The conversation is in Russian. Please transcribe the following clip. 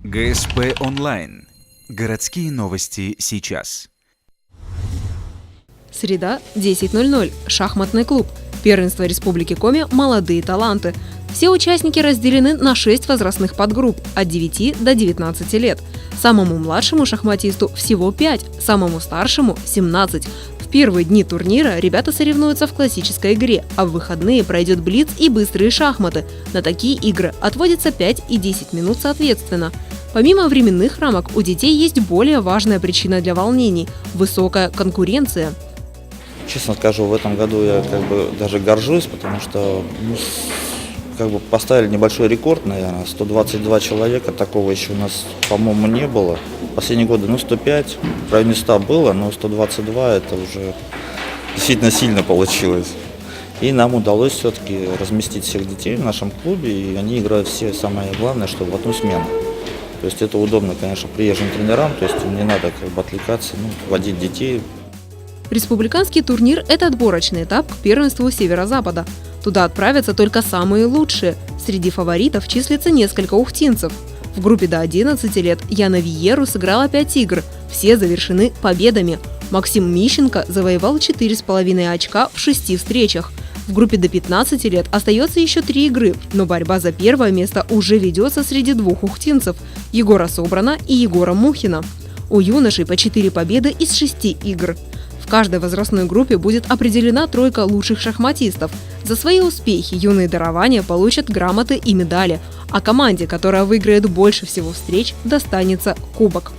ГСП онлайн. Городские новости сейчас. Среда, 10:00. Шахматный клуб. Первенство Республики Коми «Молодые таланты». Все участники разделены на 6 возрастных подгрупп от 9 до 19 лет. Самому младшему шахматисту всего 5, самому старшему – 17. В первые дни турнира ребята соревнуются в классической игре, а в выходные пройдет блиц и быстрые шахматы. На такие игры отводится 5 и 10 минут соответственно. Помимо временных рамок, у детей есть более важная причина для волнений – высокая конкуренция. Честно скажу, в этом году я даже горжусь, потому что поставили небольшой рекорд, наверное, 122 человека, такого еще у нас, по-моему, не было. Последние годы, 105, в районе 100 было, но 122 это уже действительно сильно получилось. И нам удалось все-таки разместить всех детей в нашем клубе, и они играют все, самое главное, что в одну смену. То есть это удобно, конечно, приезжим тренерам, то есть им не надо отвлекаться, водить детей. Республиканский турнир – это отборочный этап к первенству Северо-Запада. Туда отправятся только самые лучшие. Среди фаворитов числится несколько ухтинцев. В группе до 11 лет Яна Виеру сыграла 5 игр. Все завершены победами. Максим Мищенко завоевал 4,5 очка в 6 встречах. В группе до 15 лет остается еще 3 игры, но борьба за первое место уже ведется среди 2 ухтинцев – Егора Собрана и Егора Мухина. У юношей по 4 победы из 6 игр. В каждой возрастной группе будет определена тройка лучших шахматистов. За свои успехи юные дарования получат грамоты и медали, а команде, которая выиграет больше всего встреч, достанется кубок.